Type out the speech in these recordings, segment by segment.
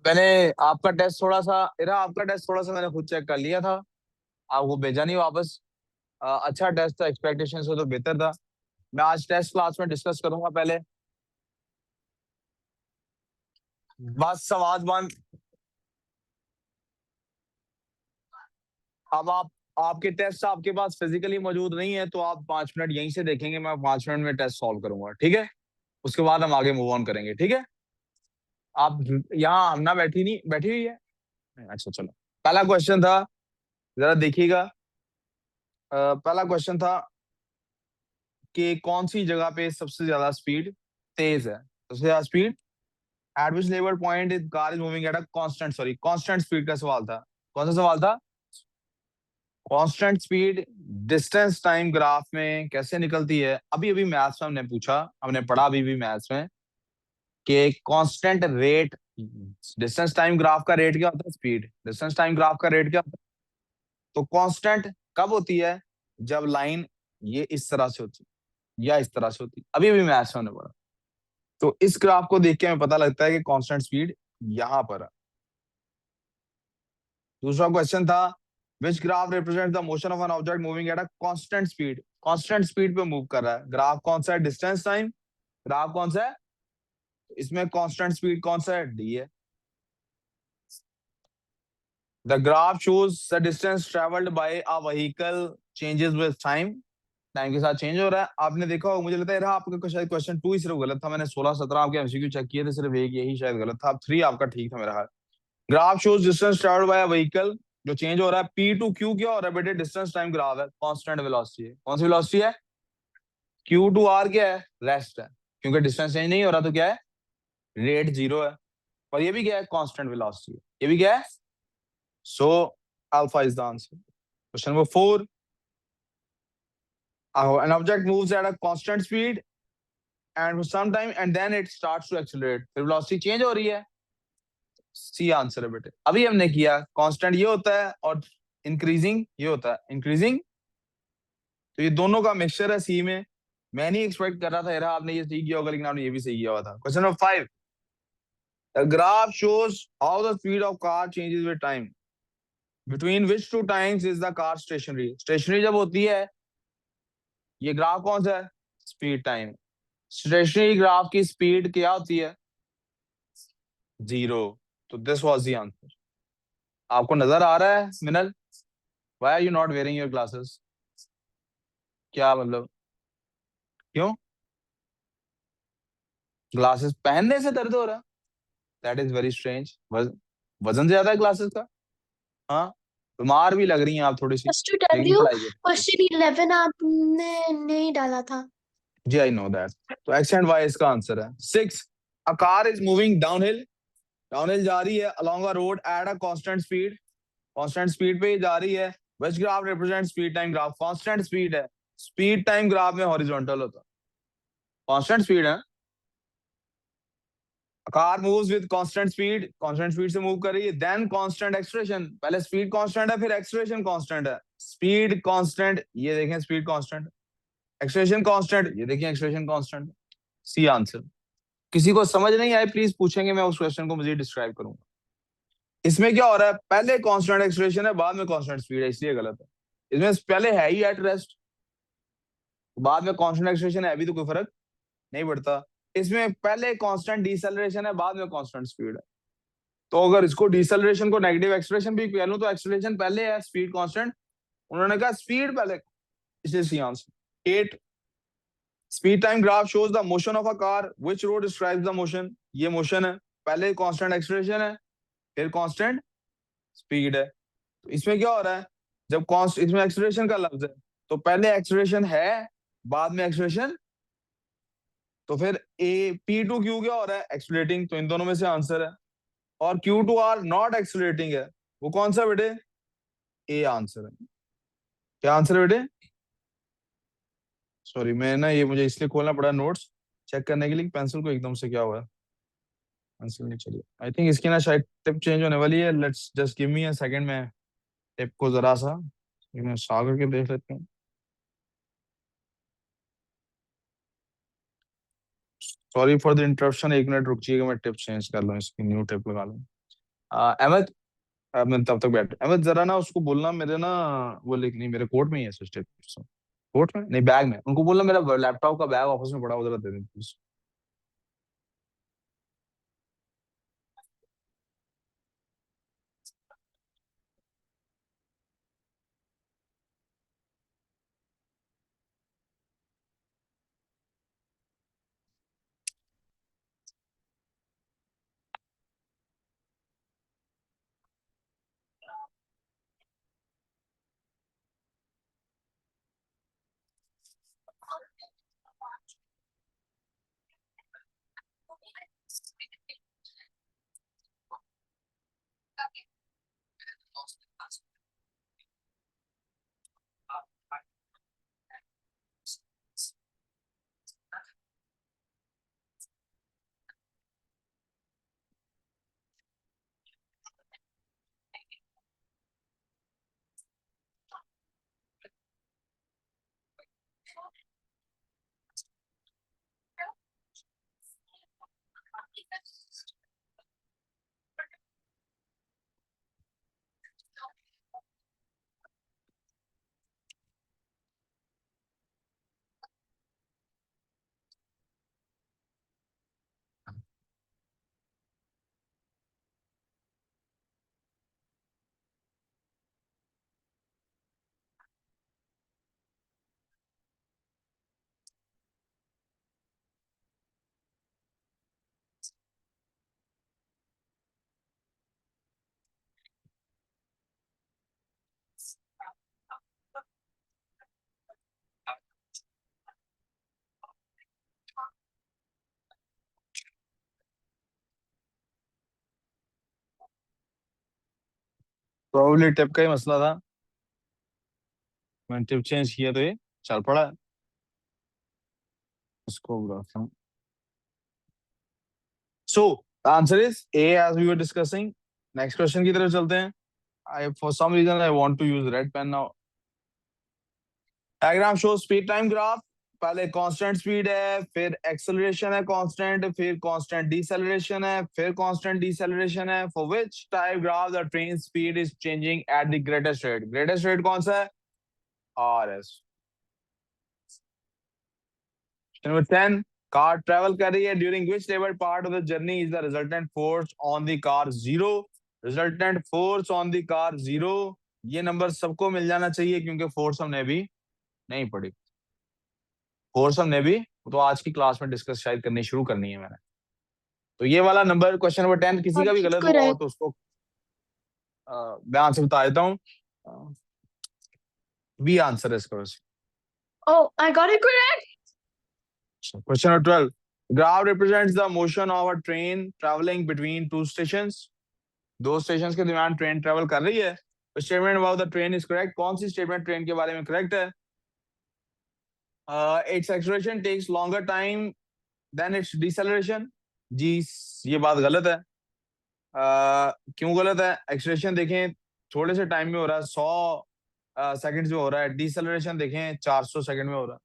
मैंने आपका टेस्ट थोड़ा सा इरा आपका टेस्ट थोड़ा सा मैंने खुद चेक कर लिया था, आपको भेजा नहीं वापस। अच्छा टेस्ट था, एक्सपेक्टेशन से तो बेहतर था। मैं आज टेस्ट क्लास में डिस्कस करूंगा पहले। बस आवाज बंद। अब आप आपके टेस्ट आपके पास फिजिकली मौजूद नहीं है, तो आप 5 मिनट यहीं से देखेंगे, मैं 5 मिनट में टेस्ट सॉल्व करूंगा, ठीक है? उसके बाद हम आगे मूव ऑन करेंगे, ठीक है? आप यहाँ हमना बैठी हुई है। अच्छा चलो, पहला क्वेश्चन था, जरा देखिएगा। पहला क्वेश्चन था कि कौन सी जगह पे सबसे ज्यादा स्पीड तेज है, सबसे ज्यादा speed at which level point is car is moving eight a constant speed का सवाल था। कौन सा सवाल था? Constant speed distance time graph में कैसे निकलती है? अभी अभी मैथ्स में हमने पूछा, हमने पढ़ा अभी भी मैथ्स में कि constant rate, distance time graph का रेट क्या होता है? स्पीड डिस्टेंस टाइम ग्राफ का रेट क्या होता है? तो कांस्टेंट कब होती है? जब लाइन ये इस तरह से होती है या इस तरह से होती है। अभी अभी मैथ्स में हमने पढ़ा। तो इस ग्राफ को देख के हमें पता लगता है कि कांस्टेंट स्पीड यहां पर है। दूसरा क्वेश्चन था विच graph represent the motion of an object moving at a constant speed. Constant speed पे मूव कर रहा है ग्राफ, कौन सा है? डिस्टेंस टाइम ग्राफ कौन सा है? इसमें कांस्टेंट स्पीड कौन सा है? डी है। The graph shows the distance travelled by a vehicle changes with time. Time के साथ चेंज हो रहा है। आपने देखा होगा, मुझे लगता है रहा आपका शायद क्वेश्चन 2 ही सिर्फ गलत था। मैंने 16-17 आपके एमसीक्यू चेक किए थे, सिर्फ एक यही शायद गलत था। अब 3 आपका ठीक था मेरा हाल। Graph shows distance travelled by a vehicle, जो चेंज हो रहा है। पी टू क्यू क्या हो रहा है बेटे? डिस्टेंस टाइम ग्राफ है, कांस्टेंट वेलोसिटी है। कौन सी वेलोसिटी है? क्यू टू आर क्या है? रेस्ट है, क्योंकि डिस्टेंस चेंज नहीं हो रहा तो क्या है? रेट जीरो है। और ये भी क्या है? कांस्टेंट वेलोसिटी है। ये भी क्या है? So alpha is the answer. Question number 4, an object moves at a constant speed and for some time and then it starts to accelerate, फिर वेलोसिटी चेंज हो रही है। सी आंसर है बेटे। अभी हमने किया कांस्टेंट ये होता है और इंक्रीजिंग ये होता है इंक्रीजिंग, तो ये दोनों का मिक्सचर है सी में। मैं नहीं एक्सपेक्ट कर रहा था यार आपने ये सही किया होगा, लेकिन आपने ये भी सही किया हुआ था। Question number 5, the graph shows how the speed of car changes with time, between which two times is the car stationary. Stationary जब होती है, ये ग्राफ कौन सा है? Speed time. स्टेशनरी ग्राफ की स्पीड क्या होती है? जीरो। तो दिस वाज द आंसर। आपको नजर आ रहा है Minal? Why are you not wearing your glasses? क्या मतलब, क्यों? ग्लासेस पहनने से दर्द हो रहा है? That is very strange. वजन ज्यादा है ग्लासेस का? हाँ, बीमार भी लग रही हैं आप थोड़ी सी, Just to tell लेकिन you, पढ़ाई करो। क्वेश्चन 11 आपने नहीं डाला था। जी आई नो दैट। तो एक्स एंड वाई इसका आंसर है। 6, a car is moving downhill, downhill जा रही है along a road at a constant speed, constant speed पे जा रही है। Which graph represent speed time graph? Constant speed है, स्पीड टाइम ग्राफ में हॉरिजॉन्टल होता है। कांस्टेंट स्पीड है। Car moves with constant speed से मूव कर रही है। देन कांस्टेंट एक्सेलरेशन, पहले स्पीड कांस्टेंट है फिर एक्सेलरेशन कांस्टेंट है। स्पीड कांस्टेंट, ये देखें स्पीड कांस्टेंट, एक्सेलरेशन कांस्टेंट, ये देखें एक्सेलरेशन कांस्टेंट। C answer. किसी को समझ नहीं आए प्लीज पूछेंगे, मैं उस क्वेश्चन को मुझे डिस्क्राइब करूंगा। इसमें क्या हो रहा है? पहले कांस्टेंट एक्सेलरेशन है, बाद में कांस्टेंट स्पीड है, इसलिए गलत है। इसमें पहले है ही एट रेस्ट, बाद में कांस्टेंट एक्सेलरेशन है, अभी तो कोई फर्क नहीं पड़ता। इसमें पहले कांस्टेंट डिसेलरेशन है, बाद में कांस्टेंट स्पीड है। तो अगर इसको डिसेलरेशन को नेगेटिव एक्सप्रेशन भी कह लूं तो एक्सेलरेशन पहले है, स्पीड कांस्टेंट। उन्होंने कहा स्पीड पहले, इसलिए C answer. 8, speed time graph shows the motion of a car, which road describes the motion. ये मोशन है, पहले कांस्टेंट एक्सेलरेशन है फिर कांस्टेंट स्पीड है। तो इसमें क्या हो रहा है? जब कॉन्स्ट इसमें एक्सेलरेशन का लफ्ज है, तो पहले एक्सेलरेशन है बाद में एक्सेलरेशन, तो फिर ए पी टू क्यू क्या हो रहा है? एक्सेलरेटिंग, तो इन दोनों में से आंसर है। और Q two are not accelerating है, वो कौन सा बेटे? ए आंसर है। क्या आंसर है बेटे? सॉरी, मैं ना ये मुझे इसलिए खोलना पड़ा नोट्स चेक करने के लिए पेंसिल को एकदम से क्या हुआ है, पेंसिल नहीं चली। आई थिंक इसकी ना शायद टिप चेंज होने वाली है। Let's just give me a second, मैं टिप को जरा सा मैं सा करके देख लेता हूँ। Sorry for the interruption, 1 minute रुक जाइएगा, मैं टिप चेंज कर लूँ, इसकी न्यू टिप लगा लूँ। अहमद, मैं तब तक बैठ, अहमद जरा ना उसको बोलना मेरे ना, वो लिख नहीं, मेरे कोट में ही है स्विच टिप, कोट में नहीं बैग में, उनको बोलना मेरा लैपटॉप का बैग ऑफिस में पड़ा, उधर दे दें प्लीज। प्रोबेबली टिप का ही मसला था, मैंने टिप चेंज किया तो ये चल पड़ा है। इसको बुलाता हूँ। So the answer is A as we were discussing. Next question की तरफ चलते हैं। I for some reason I want to use red pen now. Diagram show speed time graph. पहले कांस्टेंट स्पीड है, फिर एक्सेलरेशन है कांस्टेंट, फिर constant deceleration है, फिर कांस्टेंट डिसेलरेशन है। For which type graph the train speed is changing at the greatest rate. Greatest rate कौन सा है? RS। नंबर 10, कार ट्रेवल कर रही है, during which level part of the journey is the resultant force on the car 0। Resultant force on the car 0। ये number सबको मिल जाना चाहिए क्योंकि फोर्स हमने भी नहीं पढ़ी। फोर्स हमने भी तो आज की क्लास में डिस्कस शायद करनी शुरू करनी है मैंने। तो ये वाला नंबर, क्वेश्चन नंबर 10 किसी का भी गलत हुआ हो correct. तो उसको मैं आंसर बता देता हूँ। बी आंसर है इसका वैसे। Oh, I got it correct. Question number 12, graph represents the motion of a train travelling between two stations. दो स्टेशंस के दरमियान ट्रेन ट्रैवल कर रही है। Statement about the train is correct. कौन सी स्टेटमेंट ट्रेन के बारे में करेक्ट है? Its acceleration takes longer time than its deceleration. जी, ये बात गलत है। क्यों गलत है? एक्सेलरेशन देखें थोड़े से टाइम में हो रहा है, 100 सेकंड्स में हो रहा है। डिसेलरेशन देखें 400 सेकंड में हो रहा है।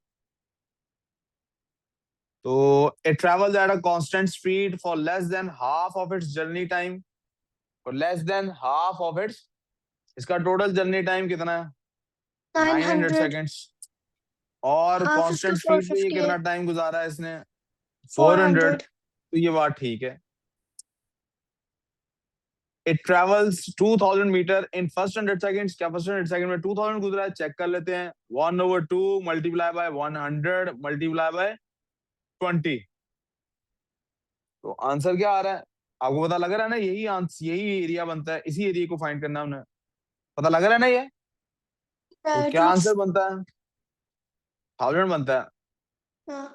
तो it travels eight a constant speed for less than half of its journey time. For less than half of its, इसका टोटल जर्नी टाइम कितना है? 900 900. सेकंड्स। और Half is to constant speed पे ये कितना 458. टाइम गुजारा है इसने? 400। 400. तो ये बात ठीक है। It travels 2000 meter in first 100 seconds. क्या फर्स्ट 100 सेकंड में 2000 गुजरा है? चेक कर लेते हैं। 1/2 मल्टीप्लाई बाय 100 मल्टीप्लाई बाय 20। तो आंसर क्या आ रहा है? आपको पता लग रहा है ना? यही आंसर, यही एरिया बनता है, इसी एरिया को फाइंड करना है हमने। पता लग रहा है ना ये? तो It क्या looks. आंसर बनता है? 1000 बनता है। Uh,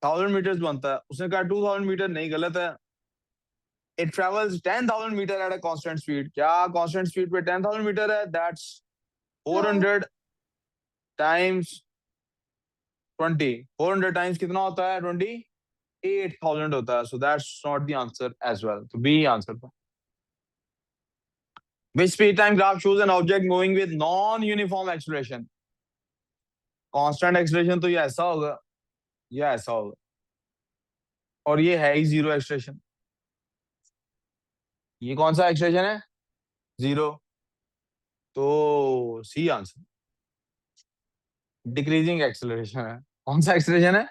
1000 मीटर्स बनता है। उसने कहा 2000 मीटर, नहीं, गलत है। It travels 10,000 meter at a constant speed. क्या कांस्टेंट स्पीड पे 10,000 मीटर है? That's 400 times 20। 400 टाइम्स कितना होता है? 28,000 होता है। So that's not the answer as well. तो बी आंसर था। Which speed time graph shows an object moving with non-uniform acceleration? Constant acceleration तो ये ऐसा होगा, ये ऐसा होगा। और ये है ही जीरो एक्सलेशन। ये कौन सा एक्सलेशन है? जीरो। तो सी आंसर, डिक्रीजिंग एक्सेलरेशन है। कौन सा एक्सेलरेशन है?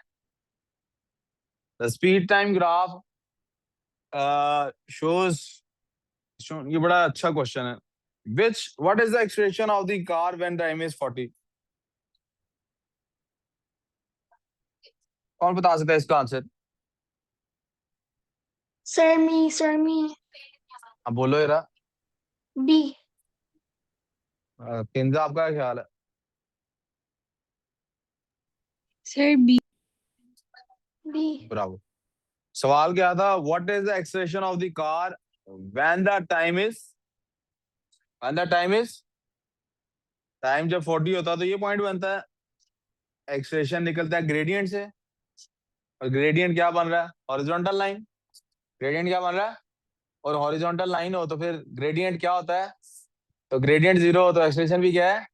The speed time graph shows, ये बड़ा अच्छा क्वेश्चन है। विच what is the acceleration of the car when time is 40? कौन बता सकता है इसका आंसर? Sir, me. अब बोलो जरा। B. किंजा, आपका क्या ख्याल है? Sir, B. B. ब्रावो। सवाल क्या था? What is the acceleration of the car when the time is, when the time is, time जब 40 होता है तो ये पॉइंट बनता है, एक्सेलरेशन निकलता है ग्रेडियंट से, और ग्रेडियंट क्या बन रहा है? Horizontal line. ग्रेडियंट क्या बन रहा है? और हॉरिजॉन्टल लाइन हो तो फिर ग्रेडियंट क्या होता है? तो ग्रेडियंट जीरो हो तो एक्सेलरेशन भी क्या है?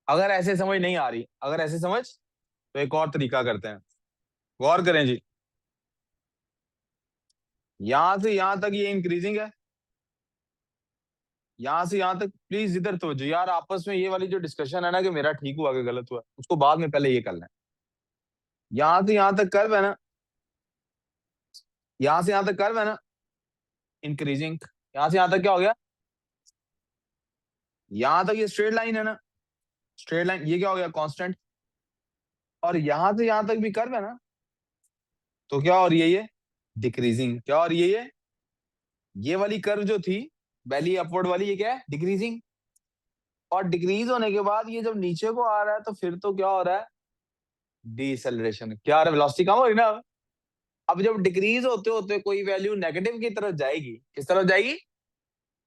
अगर ऐसे समझ नहीं आ रही, अगर ऐसे समझ, तो एक और तरीका करते हैं, गौर करें जी। यहां से यहां तक ये इंक्रीजिंग है, यहां से यहां तक प्लीज इधर तो जो यार, आपस में ये वाली जो डिस्कशन है ना कि मेरा ठीक हुआ कि गलत हुआ, उसको बाद में पहले ये कर लें। यहां से यहां तक कर्व है ना, यहां से यहां तक कर्व है ना, इंक्रीजिंग। यहां से यहां तक क्या हो गया? यहां तक ये स्ट्रेट लाइन है ना, स्ट्रेट लाइन, ये क्या हो गया? कांस्टेंट। और यहां से यहां तक भी कर्व है ना, तो क्या हो रही है? ये डिक्रीजिंग। क्या हो रही है? ये वाली कर्व जो थी वैली अपवर्ड वाली, ये क्या है? डिक्रीजिंग। और डिक्रीज होने के बाद ये जब नीचे को आ रहा है तो फिर तो क्या हो रहा है? डीसेलरेशन। क्या आ रहा है? वेलोसिटी कम हो रही ना। अब जब डिक्रीज होते होते कोई वैल्यू नेगेटिव की तरफ जाएगी, किस तरफ जाएगी?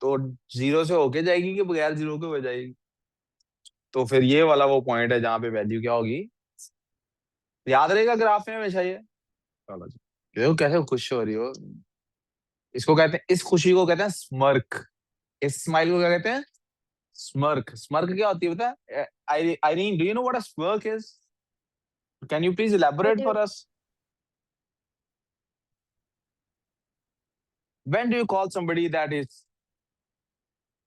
तो जीरो से होके जाएगी कि बगैर जीरो के हो जाएगी? तो फिर ये वाला वो पॉइंट है जहां पे वैल्यू क्या होगी, याद रहेगा ग्राफ में हमेशा ये। चलो जी, देखो कैसे खुश हो रही हो। इसको कहते हैं, इस खुशी को कहते हैं स्मर्क। इस स्माइल को क्या कहते हैं? स्मर्क। स्मर्क क्या होती है पता है? Irene, do you know what a smirk is? Can you please I elaborate do. For us? When do you call somebody that is,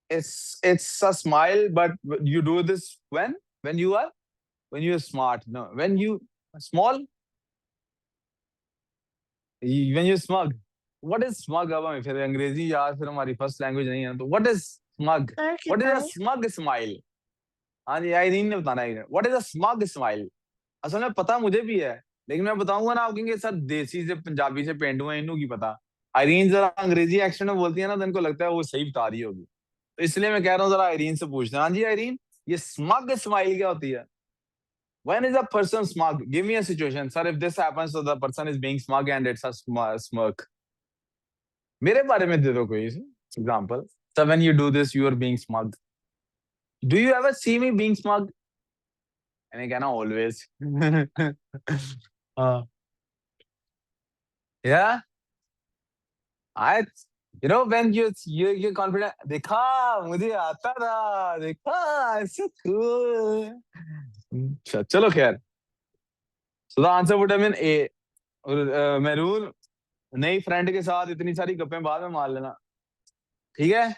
it's a smile, but you do this when you are, when you are smart, no, when you small, when you smug. What is smug? अब हमें फिर अंग्रेजी यार, फिर हमारी first language नहीं है, तो what is smug? What is a Okay. smug smile? हाँ जी, आइरीन ने बताना है। What is a smug smile? असल में पता मुझे भी है, लेकिन मैं बताऊंगा ना, आप कहेंगे सर देसी से पंजाबी से पेंडू है, इन्हों की पता। आइरीन जरा अंग्रेजी एक्सेंट में बोलती है ना, तो इनको लगता है वो सही बता रही होगी, तो इसलिए मैं कह रहा हूँ जरा आइरीन से पूछना। हाँ जी आइरीन, ये स्मग स्माइल क्या होती है? When is a person smug? Give me a situation, sir. If this happens, so the person is being smug and it's a smirk. मेरे बारे में दे दो कोई example. So when you do this, you are being smug. Do you ever see me being smug? मैंने कहना always. हाँ, yeah. I, you know when you confident. देखा, मुझे आता था, देखा, it's so cool. चलो खैर, so the answer would have been A. और महरून, नई फ्रेंड के साथ इतनी सारी गप्पें बाद में मार लेना, ठीक है?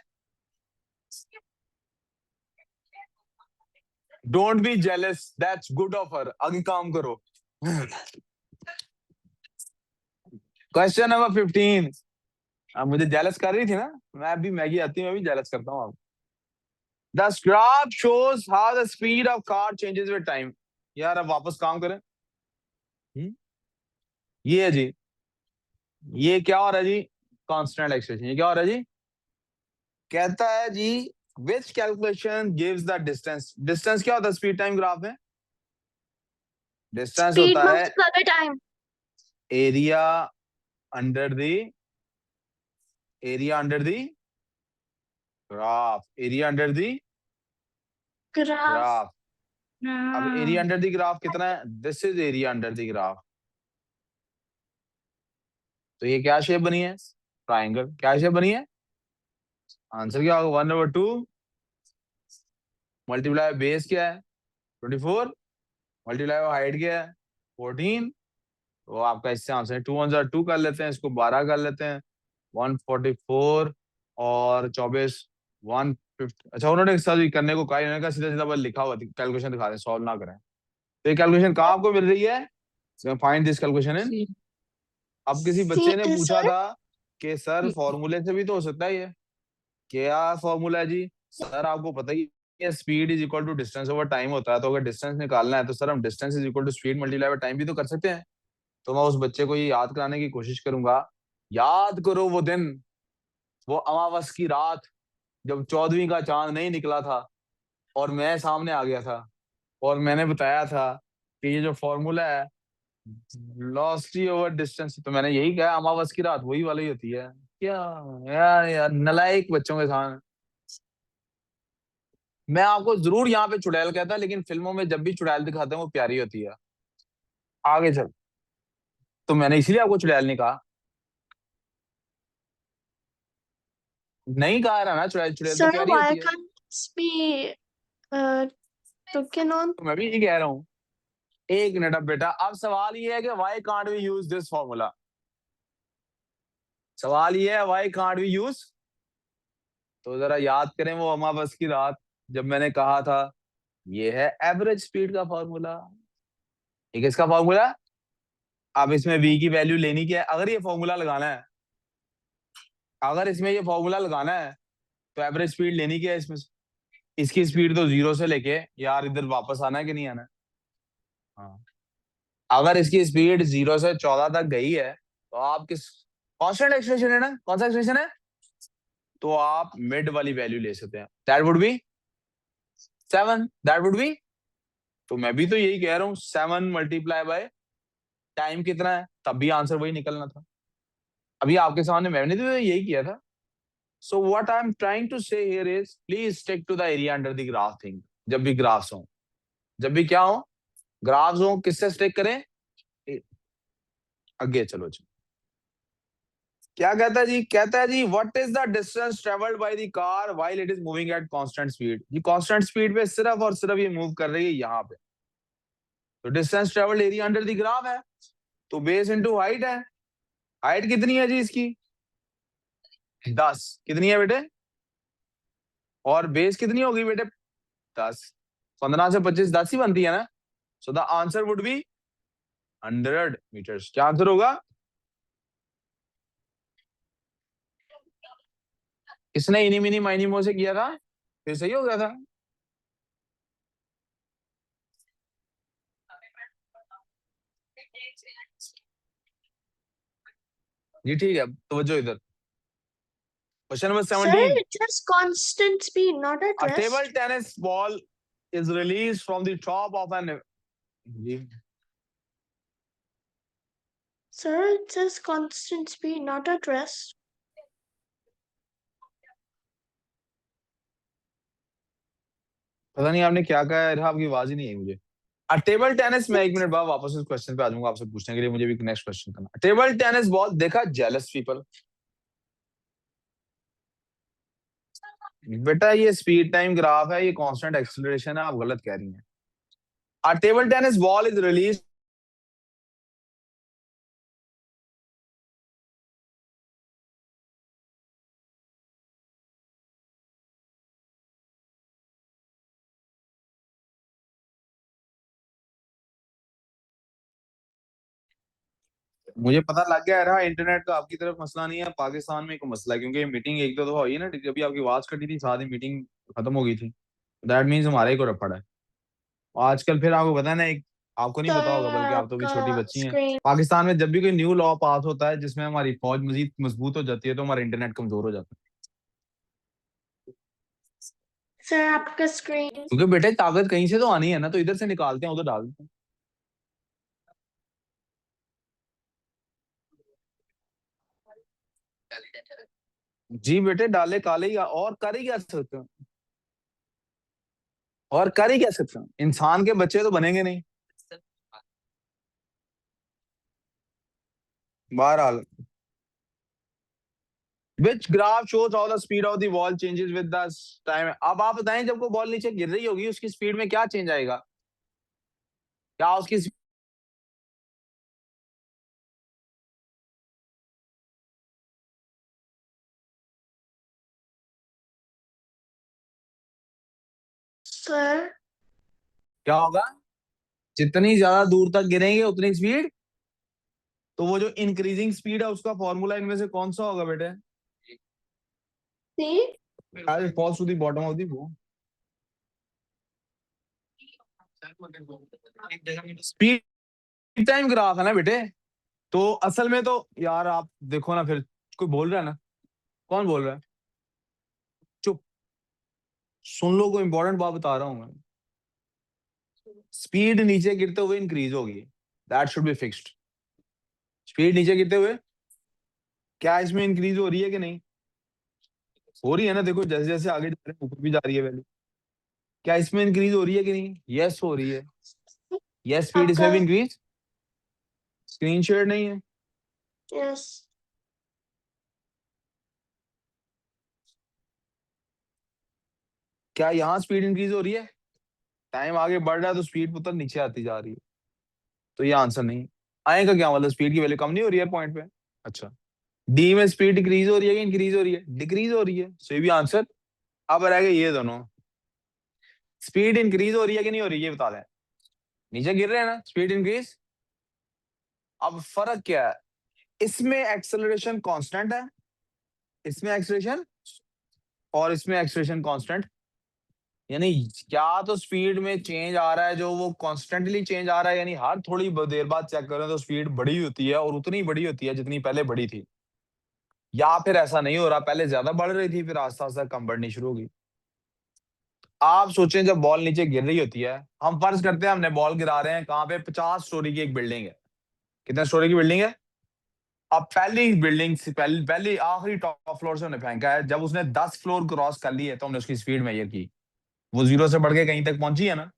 Don't be jealous, that's good of her. आगे काम करो। Question number 15। अब मुझे जेलस कर रही थी ना, मैं भी मैगी आती है, मैं भी जेलस करता हूँ। The graph shows how the speed of car changes with time. यार अब वापस काम करें। ये है जी, ये क्या हो रहा है जी? Constant expression. ये क्या हो रहा है जी? कहता है जी, which calculation gives the distance. Distance क्या होता है स्पीड टाइम ग्राफ में? डिस्टेंस Speed होता है multiplied by time. Area under the, area under the graph, area under the Graph. Graph. अब एरिया अंडर द ग्राफ कितना है? This is area under the graph. तो ये क्या शेप बनी है? ट्राइंगल। क्या शेप बनी है? आंसर क्या होगा? 1/2 मल्टीप्लाई बेस क्या है? 24 मल्टीप्लाई हाइट क्या है? 14 तो आपका इससे आंसर है 2 1 जा 2 कर लेते हैं, इसको 12 कर लेते हैं, 144 और 24 150। अच्छा उन्होंने एक साथ करने को कहा, इन्होंने कहा सीधा सीधा बस लिखा हुआ कैलकुलेशन दिखा दें, सॉल्व ना करें। तो ये कैलकुलेशन कहाँ आपको मिल रही है? Find this calculation in. अब किसी बच्चे ने पूछा सर था कि सर फॉर्मूले से भी तो हो सकता है ये। क्या फॉर्मूला है जी? सर आपको पता ही है speed is equal to distance over time होता है, तो अगर डिस्टेंस निकालना है तो सर हम distance is equal to speed multiply by time भी तो कर सकते हैं। तो मैं उस बच्चे को ये याद कराने की कोशिश करूंगा। याद करो वो दिन, वो अमावस की रात, जब 14वीं का चांद नहीं निकला था और मैं सामने आ गया था और मैंने बताया था कि ये जो फॉर्मूला है वेलोसिटी ओवर डिस्टेंस, तो मैंने यही कहा अमावस की रात वही वाली होती है। क्या यार नलायक बच्चों के साथ। मैं आपको जरूर यहाँ पे चुड़ैल कहता, लेकिन फिल्मों में जब भी चुड़ैल दिखाते हैं वो प्यारी होती है। आगे चल, तो मैंने इसीलिए आपको चुड़ैल नहीं कहा। नहीं कहा रहा ना, चुड़ैल चुड़ैल तो सर प्यारी why होती है। can't this be taken on? तो मैं भी यही कह रहा हूँ। एक मिनट अब बेटा, अब सवाल ये है कि why can't we use this formula. सवाल ये है वाई कांट वी यूज। तो जरा याद करें वो अमावस की रात जब मैंने कहा था ये है एवरेज स्पीड का फॉर्मूला। ठीक है, इसका फॉर्मूला। अब इसमें v की वैल्यू लेनी क्या है? अगर ये फॉर्मूला लगाना है, अगर इसमें ये फॉर्मूला लगाना है तो एवरेज स्पीड लेनी क्या है इसमें से? इसकी स्पीड तो 0 से लेके यार इधर वापस आना है कि नहीं आना है? हाँ। अगर इसकी स्पीड 0 से 14 तक गई है तो आप किस कांस्टेंट एक्सप्रेशन है ना, कौन सा एक्सप्रेशन है? तो आप मिड वाली वैल्यू ले सकते हैं, that would be 7, that would be. तो मैं भी तो यही कह रहा हूँ 7 मल्टीप्लाई बाय टाइम कितना है, तब भी आंसर वही निकलना था। अभी आपके सामने मैंने तो यही किया था। So what I am trying to say here is please stick to the area under the graph thing. जब भी ग्राफ्स हो, जब भी क्या हो, ग्राफ्स हो, किससे स्टिक करें? आगे चलो जी। क्या कहता है जी? कहता है जी what is the distance travelled by the car while it is moving at constant speed. जी कांस्टेंट स्पीड पे सिर्फ और सिर्फ ये मूव कर रही है यहाँ पे, तो distance travelled area under the graph है, तो बेस इनटू हाइट है। हाइट कितनी है जी इसकी? 10। कितनी है बेटे? और बेस कितनी होगी बेटे? 10। 15 से 25 10 ही बनती है ना। So the answer would be 100 meters. क्या आंसर होगा? किसने इनी मिनी माइनी मो से किया था? फिर सही हो गया था। जी ठीक है, तो जो इधर question number Sir, 17। it says constant speed, not at A rest. table tennis ball is released from the top of an जी Sir, it says constant speed, not at rest. पता नहीं आपने क्या कहा है, आपकी आवाज ही नहीं आई मुझे। टेबल टेनिस में 1 मिनट बाद वापस उस क्वेश्चन पे आ जाऊंगा आपसे पूछने के लिए, मुझे भी नेक्स्ट क्वेश्चन करना। टेबल टेनिस बॉल देखा जेलस पीपल। बेटा ये स्पीड टाइम ग्राफ है, ये कांस्टेंट एक्सीलरेशन है, आप गलत कह रही हैं। Table tennis ball is release. मुझे पता लग गया रहा इंटरनेट का आपकी तरफ मसला नहीं है, पाकिस्तान में एक मसला है, क्योंकि मीटिंग एक दो दफा हुई है ना, अभी आपकी आवाज कटी थी, साथ ही मीटिंग खत्म हो गई थी। दैट मीन्स हमारे को रफड़ है आजकल। फिर आपको पता है ना, एक आपको नहीं Sir, पता होगा बल्कि आप तो भी छोटी आपका बच्ची हैं। screen. पाकिस्तान में जब भी कोई न्यू लॉ पास होता है जिसमें हमारी फौज मजीद मजबूत हो जाती है तो हमारा इंटरनेट कमजोर हो जाता है। Sir, आपका screen. क्योंकि बेटे ताकत कहीं से तो आनी है ना, तो इधर से निकालते हैं उधर डाल देते हैं। जी बेटे डाले काले, या और कर ही क्या सकते हैं, और कर ही क्या सकते हैं, इंसान के बच्चे तो बनेंगे नहीं। बहरहाल which graph shows how the speed of the ball changes with the time. अब आप बताएं जब को बॉल नीचे गिर रही होगी उसकी स्पीड में क्या चेंज आएगा? क्या उसकी Sir, क्या होगा? जितनी ज्यादा दूर तक गिरेंगे उतनी स्पीड, तो वो जो इंक्रीजिंग स्पीड है उसका फॉर्मूला इनमें से कौन सा होगा बेटे? C. As it falls to the bottom of the bow. Speed time graph है ना बेटे। तो असल में तो यार आप देखो ना, फिर कोई बोल रहा है ना? कौन बोल रहा है? चुप, सुन लो, कोई इंपॉर्टेंट बात बता रहा हूं मैं। स्पीड नीचे गिरते हुए इंक्रीज होगी, that should be fixed. Speed नीचे गिरते हुए क्या इसमें इंक्रीज हो रही है कि नहीं? हो रही है ना, देखो जैसे जैसे आगे जा रहे हैं ऊपर भी जा रही है वैल्यू। क्या इसमें इंक्रीज हो रही है कि नहीं? यस हो रही है। यस, स्पीड इसमें भी आपका इंक्रीज। स्क्रीन शेयर नहीं है? yes. क्या यहाँ स्पीड इंक्रीज हो रही है? टाइम आगे बढ़ रहा है तो स्पीड पुत्र नीचे आती जा रही है। तो ये आंसर नहीं आएगा। क्या मतलब स्पीड की वैल्यू कम नहीं हो रही है पॉइंट पे? अच्छा, डी में स्पीड डिक्रीज हो रही है कि इंक्रीज हो रही है? डिक्रीज हो रही है, सो ये भी आंसर। अब रहेगा ये दोनों, स्पीड इंक्रीज हो रही है कि नहीं हो रही, ये बता दें। नीचे गिर रहे हैं ना, स्पीड इंक्रीज। अब फर्क क्या है? इसमें एक्सेलरेशन कांस्टेंट है, इसमें एक्सेलरेशन, और इसमें एक्सेलरेशन कांस्टेंट। यानी क्या तो स्पीड में चेंज आ रहा है जो वो कॉन्स्टेंटली चेंज आ रहा है, यानी हर थोड़ी देर बाद चेक करें तो स्पीड बड़ी होती है और उतनी बड़ी होती है जितनी पहले बड़ी थी। या फिर ऐसा नहीं हो रहा, पहले ज्यादा बढ़ रही थी फिर आस्ता आस्ता कम बढ़नी शुरू होगी। आप सोचें, जब बॉल नीचे गिर रही होती है, हम फर्ज करते हैं हमने बॉल गिरा रहे हैं कहाँ पे, 50 स्टोरी की एक बिल्डिंग है। कितने स्टोरी की बिल्डिंग है? अब पहली बिल्डिंग से पहली पहली आखिरी टॉप फ्लोर से हमने फेंका है। जब उसने 10 फ्लोर क्रॉस कर ली है तो हमने उसकी स्पीड मेजर की। वो जीरो से बढ़ के कहीं तक पहुंची है ना?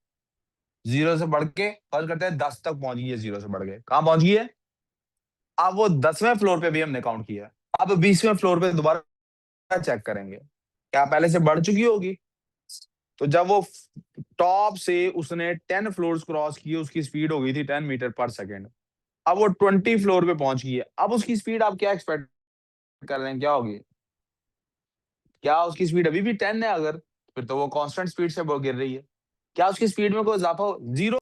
जीरो से बढ़ के फर्ज करते हैं 10 तक पहुंच गई है, जीरो से बढ़ के कहाँ पहुंच गई है? अब वो 10वें फ्लोर पे भी हमने काउंट किया, अब 20वें फ्लोर पे दोबारा चेक करेंगे, क्या पहले से बढ़ चुकी होगी? तो जब वो टॉप से उसने 10 फ्लोर्स क्रॉस किए, उसकी स्पीड हो गई थी 10 मीटर पर सेकेंड। अब वो 20 फ्लोर पे पहुंच गई है, अब उसकी स्पीड आप क्या एक्सपेक्ट कर रहे हैं, क्या होगी? क्या उसकी स्पीड अभी भी 10 है? अगर फिर तो वो कांस्टेंट स्पीड से वो गिर रही है। क्या उसकी स्पीड में कोई इजाफा हो? जीरो।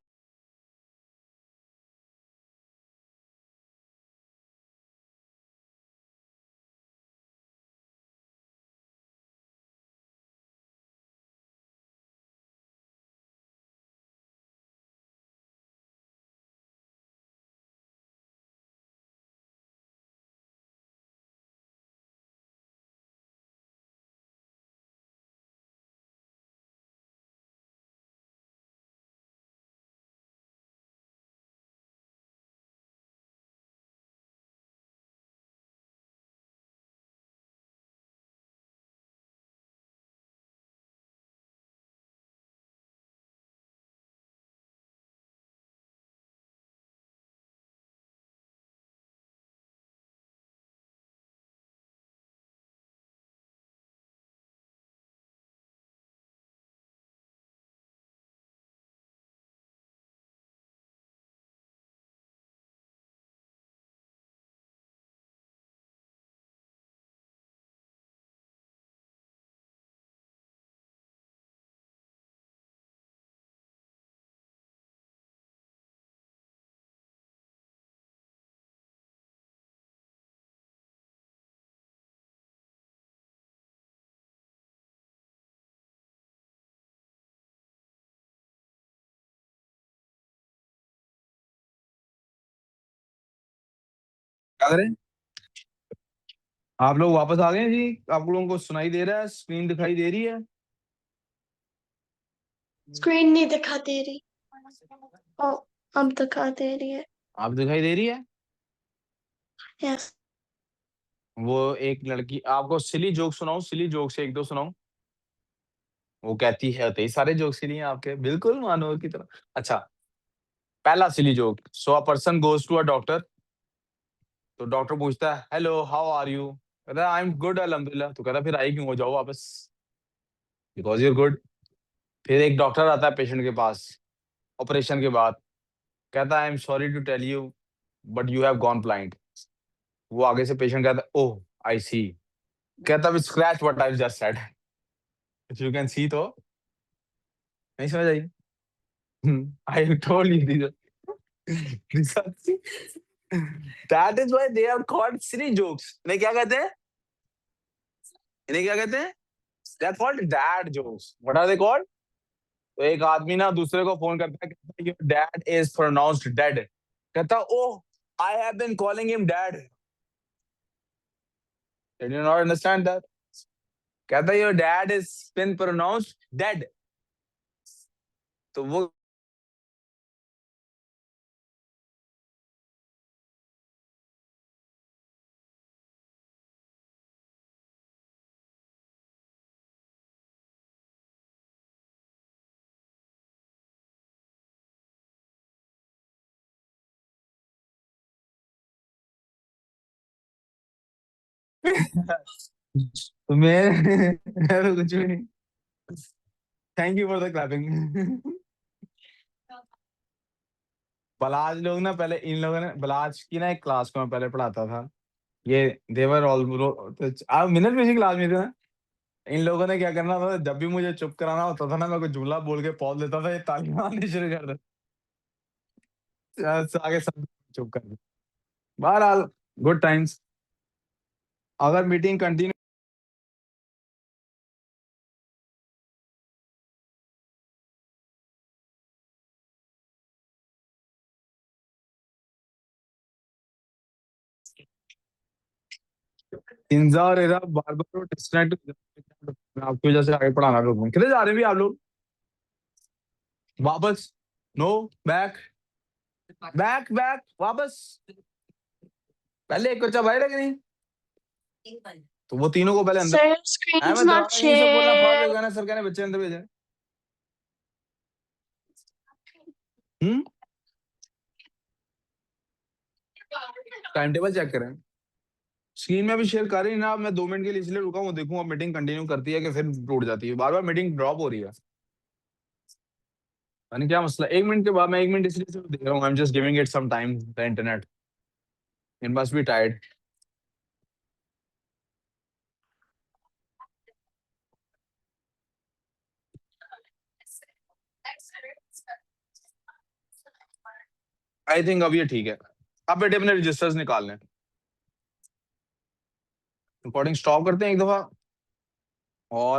क्या करें? आप लोग वापस आ गए जी? आप लोगों को सुनाई दे रहा है? स्क्रीन दिखाई दे रही है? Screen नहीं दिखा दे रही। Oh, अब दिखा दे रही है। आप दिखाई दे रही है? Yes. वो एक लड़की, आपको सिली जोक सुनाऊं? सिली जोक से एक दो सुनाऊं? वो कहती है होते ही सारे जोक सिली हैं आपके, बिल्कुल मानो की तरह। अच्छा, पहला silly joke. So a person goes to a doctor. तो डॉक्टर पूछता है, हेलो हाउ आर यू? कहता है आई एम गुड अल्हम्दुलिल्लाह। तो कहता है फिर आई क्यों हो, जाओ वापस, बिकॉज यूर गुड। फिर एक डॉक्टर आता है पेशेंट के पास ऑपरेशन के बाद, कहता है I am sorry to tell you but you have gone blind. वो आगे से पेशेंट कहता है ओह आई सी। कहता है scratch what I just said, if you can see तो। नहीं समझ आई? I told you these are that is why they are called silly jokes. इन्हें क्या कहते हैं? इन्हें क्या कहते हैं? They are called dad jokes. What are they called? तो एक आदमी ना दूसरे को फोन करता है, कहता है your dad is pronounced dead. कहता oh I have been calling him dad. Did you not understand that? कहता your dad is been pronounced dead. तो वो तो मैं तो कुछ भी नहीं. Thank you for the clapping. बलाज लोग ना पहले इन लोगों ने बलाज की ना एक क्लास को मैं पहले पढ़ाता था. ये देवर ऑल आप मिनट म्यूजिक क्लास में थे ना. इन लोगों ने क्या करना था, जब भी मुझे चुप कराना होता था ना, मैं कोई जुमला बोल के पॉज देता था, ये तालियां आनी शुरू कर देते आगे सब चुप कर दे. बहरहाल गुड टाइम्स. अगर मीटिंग कंटिन्यू 3000 एरा बार बार डिस्कनेक्ट मैं आपकी वजह से आगे पढ़ाना रोकूं. किधर जा रहे हैं भी आप लोग? वापस. नो. बैक. बैक बैक वापस. पहले एक बच्चा बाहर है कि नहीं? तो वो तीनों को पहले अंदर. Sir, screen's मैं not दोबारा यहीं से बोलना फाड़ shared. देगा ना, सर कहने बच्चे अंदर भेजे. हम्म. टाइम टेबल चेक करें. स्क्रीन में भी शेयर कर रही ना. मैं 2 मिनट के लिए इसलिए रुका हूँ, देखूंगा मीटिंग कंटिन्यू करती है कि फिर टूट जाती है. बार बार मीटिंग ड्रॉप हो रही है. यानी क्या मसला? 1 मिनट के बाद मैं 1 मिनट इसलिए सिर्फ दे रहा हूँ. I am just giving it some time. The internet it must be tired. I think अब ये ठीक है. अब बेटे अपने रजिस्टर्स निकाल लें. रिकॉर्डिंग स्टॉप करते हैं एक दफा और